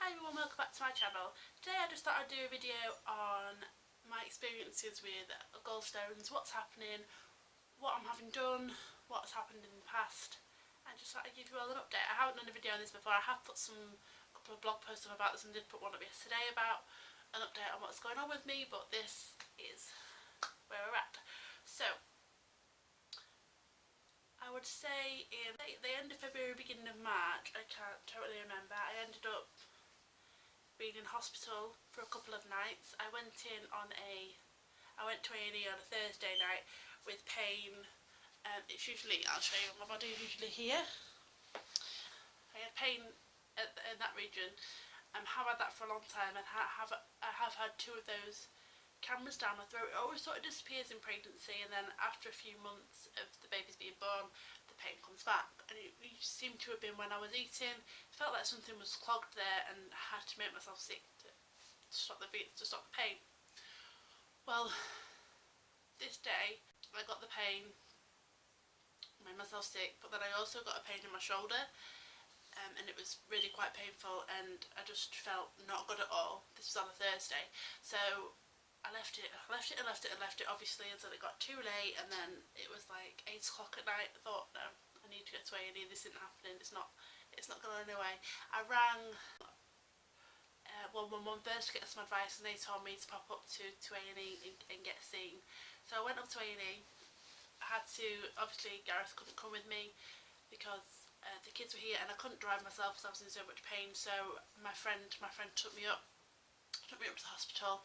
Hi everyone, welcome back to my channel. Today I just thought I'd do a video on my experiences with gallstones, what's happening, what I'm having done, what's happened in the past, and just thought I'd give you all an update. I haven't done a video on this before. I have put a couple of blog posts up about this and did put one up yesterday about an update on what's going on with me, but this is where we're at. So, I would say in the end of February, beginning of March, I can't totally remember, I ended up being in hospital for a couple of nights. I went to A&E on a Thursday night with pain. It's usually, I'll show you, my body is usually here. I had pain in that region. Have had that for a long time, and I have had two of those cameras down my throat. It always sort of disappears in pregnancy, and then after a few months of the baby's being born, the pain comes back. And it seemed to have been when I was eating. It felt like something was clogged there, and I had to make myself sick to stop the pain. Well, this day I got the pain, made myself sick, but then I also got a pain in my shoulder. And it was really quite painful, and I just felt not good at all. This was on a Thursday, so I left it, obviously, until it got too late, and then it was like 8 o'clock at night. I thought, no, I need to get to A&E, this isn't happening, it's not going anyway. I rang 111 first to get some advice, and they told me to pop up to A&E and get seen. So I went up to A&E. I had to, obviously Gareth couldn't come with me because the kids were here, and I couldn't drive myself because I was in so much pain. So my friend took me up to the hospital,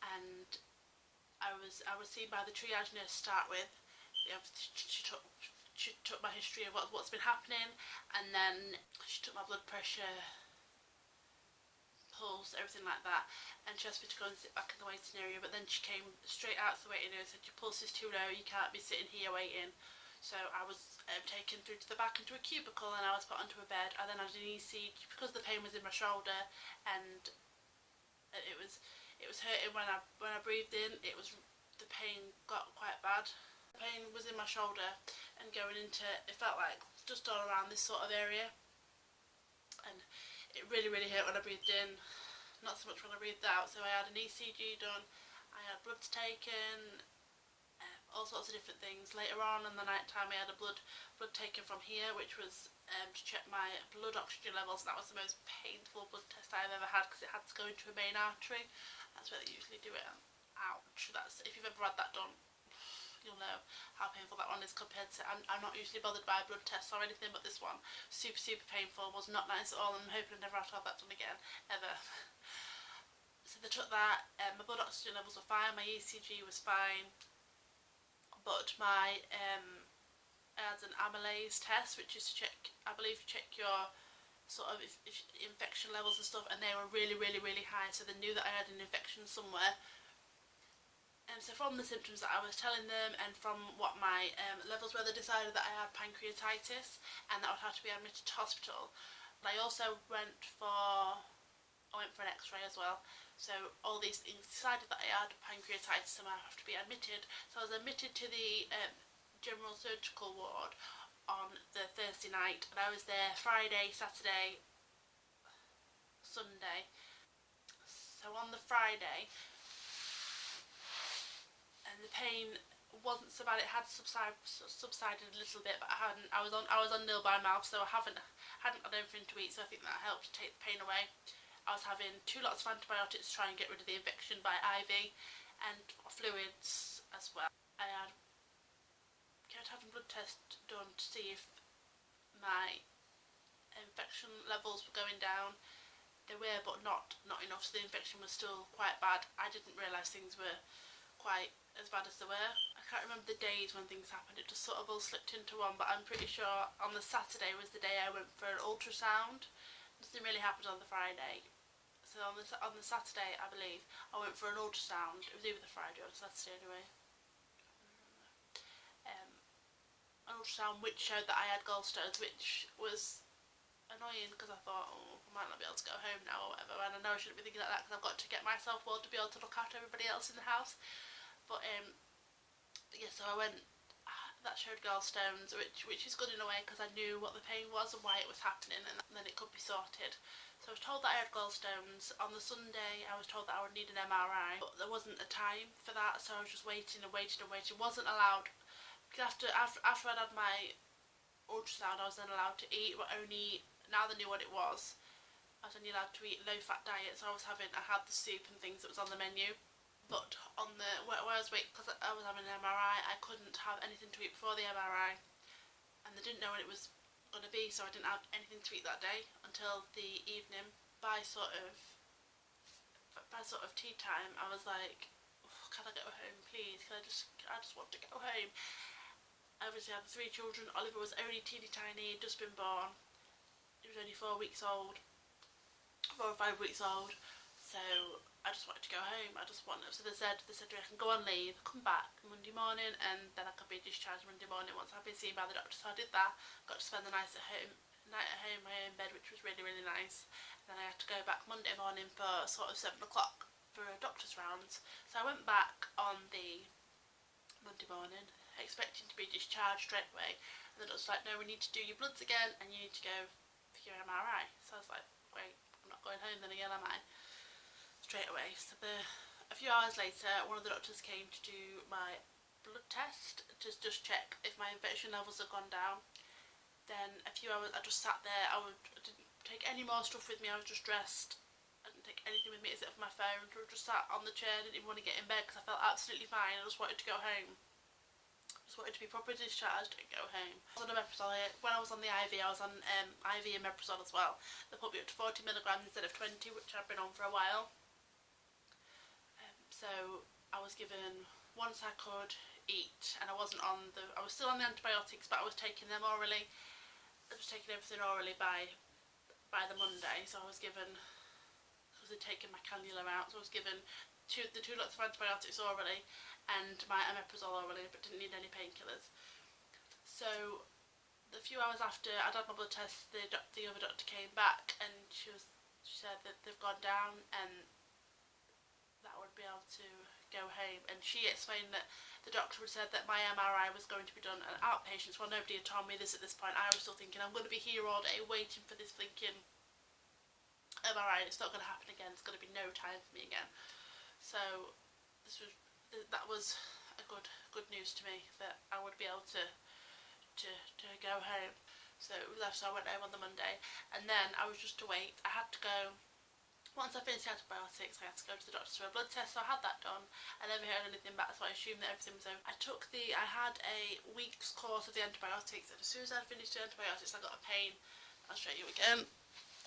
and I was seen by the triage nurse to start with. She took my history of what's been happening, and then she took my blood pressure, pulse, everything like that, and she asked me to go and sit back in the waiting area. But then she came straight out to the waiting area and said, your pulse is too low, you can't be sitting here waiting. So I was taken through to the back into a cubicle, and I was put onto a bed. I then had an ECG because the pain was in my shoulder, and it was hurting when I breathed in. The pain got quite bad. The pain was in my shoulder and going into, it felt like just all around this sort of area, and it really hurt when I breathed in, not so much when I breathed out. So I had an ECG done, I had blood taken, all sorts of different things. Later on in the night time I had a blood taken from here, which was to check my blood oxygen levels, and that was the most painful blood test I've ever had because it had to go into a main artery. That's where they usually do it. Ouch. That's, if you've ever had that done, you'll know how painful that one is compared to, I'm not usually bothered by blood tests or anything, but this one, super painful, was not nice at all, and I'm hoping I never have to have that done again, ever. So they took that, my blood oxygen levels were fine, my ECG was fine, but my I had an amylase test, which is to check, I believe, your sort of infection levels and stuff, and they were really high, so they knew that I had an infection somewhere. And so from the symptoms that I was telling them, and from what my levels were, they decided that I had pancreatitis, and that I would have to be admitted to hospital. And I also went for an x-ray as well. So all these things decided that I had pancreatitis and I have to be admitted. So I was admitted to the general surgical ward on the Thursday night, and I was there Friday, Saturday, Sunday. So on the Friday, and the pain wasn't so bad. It had subsided a little bit, but I was on nil by mouth, so I hadn't had anything to eat, so I think that helped to take the pain away. I was having 2 lots of antibiotics to try and get rid of the infection by IV, and fluids as well. I kept having blood tests done to see if my infection levels were going down. They were, but not enough, so the infection was still quite bad. I didn't realise things were quite as bad as they were. I can't remember the days when things happened, it just sort of all slipped into one, but I'm pretty sure on the Saturday was the day I went for an ultrasound. Nothing really happened on the Friday. So on the Saturday, I believe, I went for an ultrasound. It was either the Friday or the Saturday anyway. An ultrasound which showed that I had gallstones, which was annoying because I thought, oh, I might not be able to go home now or whatever, and I know I shouldn't be thinking like that because I've got to get myself well to be able to look after everybody else in the house. But yeah, so I went that showed gallstones, which is good in a way because I knew what the pain was and why it was happening, and then it could be sorted. So I was told that I had gallstones. On the Sunday I was told that I would need an MRI, but there wasn't a time for that, so I was just waiting and waiting and waiting. Wasn't allowed, because after I'd had my ultrasound I was then allowed to eat, but only now they knew what it was. I was only allowed to eat low fat diet, so I had the soup and things that was on the menu. But on the where I was waiting, because I was having an MRI, I couldn't have anything to eat before the MRI, and they didn't know when it was going to be, so I didn't have anything to eat that day until the evening. By sort of tea time, I was like, can I go home, please? I just want to go home. I obviously had 3 children. Oliver was only teeny tiny, just been born. He was only 4 weeks old, 4 or 5 weeks old. So I just wanted to go home. So they said I can go on leave, come back Monday morning, and then I could be discharged Monday morning once I've been seen by the doctor. So I did that. Got to spend the night at home, my own bed, which was really, really nice. And then I had to go back Monday morning for sort of 7 o'clock for a doctor's rounds. So I went back on the Monday morning, expecting to be discharged straight away. And the doctor's like, no, we need to do your bloods again, and you need to go for your MRI. So I was like, great, I'm not going home then again, am I? Straight away. So a few hours later, one of the doctors came to do my blood test to just check if my infection levels had gone down. Then a few hours, I just sat there. I didn't take any more stuff with me. I was just dressed. I didn't take anything with me except for my phone. So I just sat on the chair. Didn't even want to get in bed because I felt absolutely fine. I just wanted to go home. Just wanted to be properly discharged and go home. I was on omeprazole. When I was on the IV, I was on IV omeprazole as well. They put me up to 40 milligrams instead of 20, which I've been on for a while. So I was given once I could eat, and I was still on the antibiotics, but I was taking them orally. I was taking everything orally by the Monday, so I was taking my cannula out, so I was given the 2 lots of antibiotics orally and my omeprazole orally, but didn't need any painkillers. So a few hours after I'd had my blood test, the other doctor came back, and she said that they've gone down and that I would be able to go home. And she explained that the doctor had said that my MRI was going to be done at outpatients. Well, nobody had told me this at this point. I was still thinking I'm going to be here all day waiting for this blinking MRI. It's not going to happen again. It's going to be no time for me again. So that was a good news to me, that I would be able to go home. So I went home on the Monday, and then I was just to wait. I had to go. Once I finished the antibiotics, I had to go to the doctor for a blood test, so I had that done. I never heard anything back, so I assumed that everything was over. I had a week's course of the antibiotics, and as soon as I finished the antibiotics, I got a pain. I'll show you again.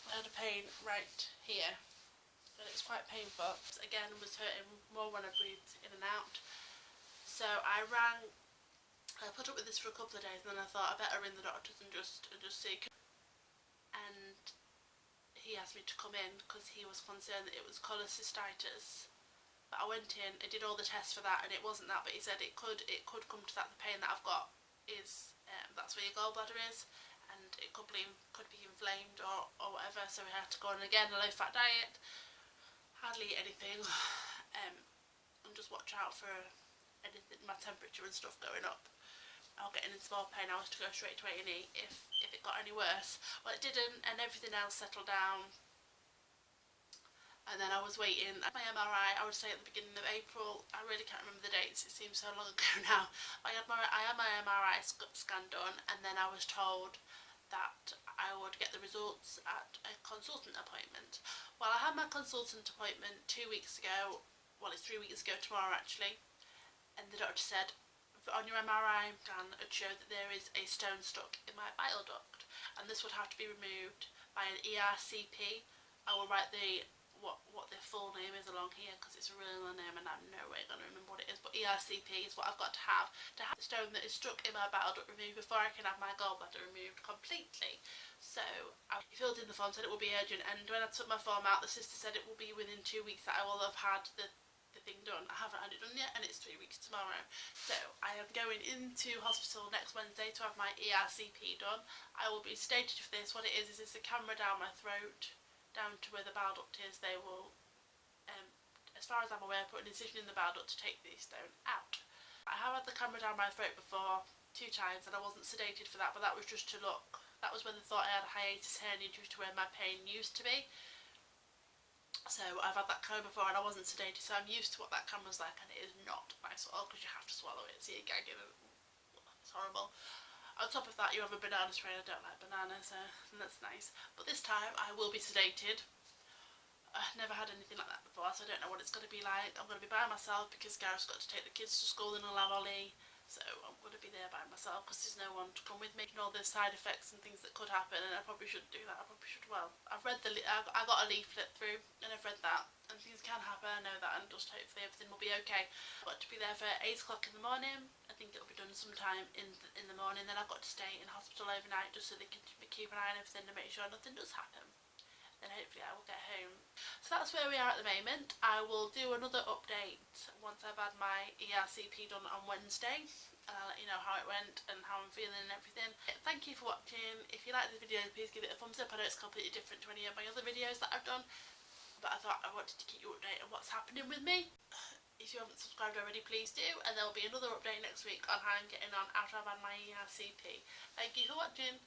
I had a pain right here, and it's quite painful. Again, it was hurting more when I breathed in and out. So I put up with this for a couple of days, and then I thought I better ring the doctors and just see. And he asked me to come in because he was concerned that it was cholecystitis. But I went in, I did all the tests for that, and it wasn't that. But he said it could come to that. The pain that I've got is that's where your gallbladder is, and it could be inflamed or whatever. So we had to go on again a low fat diet, hardly eat anything, and just watch out for anything, my temperature and stuff going up. Or getting into more pain. I was to go straight to A&E if it got any worse. Well, it didn't, and everything else settled down. And then I was waiting. My MRI, I would say at the beginning of April. I really can't remember the dates. It seems so long ago now. I had my MRI scan done, and then I was told that I would get the results at a consultant appointment. Well, I had my consultant appointment 2 weeks ago. Well, it's 3 weeks ago tomorrow actually. And the doctor said, on your MRI scan, it showed that there is a stone stuck in my bile duct, and this would have to be removed by an ERCP. I will write what the full name is along here because it's a really long name and I'm no way going to remember what it is, but ERCP is what I've got to have the stone that is stuck in my bile duct removed before I can have my gallbladder removed completely. So I filled in the form, said it will be urgent, and when I took my form out, the sister said it will be within 2 weeks that I will have had the thing done. I haven't had it done yet, and it's 3 weeks tomorrow. So I am going into hospital next Wednesday to have my ERCP done. I will be stated for this. What it is it's a camera down my throat, down to where the bile duct is. They will, as far as I'm aware, put an incision in the bile duct to take the stone out. I have had the camera down my throat before, 2 times, and I wasn't sedated for that, but that was just to look. That was when they thought I had a hiatus hernia due to where my pain used to be. So I've had that cone before and I wasn't sedated, so I'm used to what that cone was like, and it is not nice at all because you have to swallow it, so you're gagging and it's horrible. On top of that, you have a banana spray. I don't like bananas, so that's nice. But this time I will be sedated. I've never had anything like that before, so I don't know what it's going to be like. I'm going to be by myself because Gareth's got to take the kids to school in a lolly. So I'm going to be there by myself because there's no one to come with me. And all the side effects and things that could happen, and I probably shouldn't do that. I probably should. Well, I've read I got a leaflet through and I've read that, and things can happen. I know that, and just hopefully everything will be okay. I've got to be there for 8 o'clock in the morning. I think it'll be done sometime in the morning. Then I've got to stay in hospital overnight just so they can keep an eye on everything to make sure nothing does happen. Then hopefully I will get home. So that's where we are at the moment. I will do another update once I've had my ERCP done on Wednesday, and I'll let you know how it went and how I'm feeling and everything. Thank you for watching. If you like the video, please give it a thumbs up. I know it's completely different to any of my other videos that I've done, but I thought I wanted to keep you updated on what's happening with me. If you haven't subscribed already, please do, and there will be another update next week on how I'm getting on after I've had my ERCP. Thank you for watching.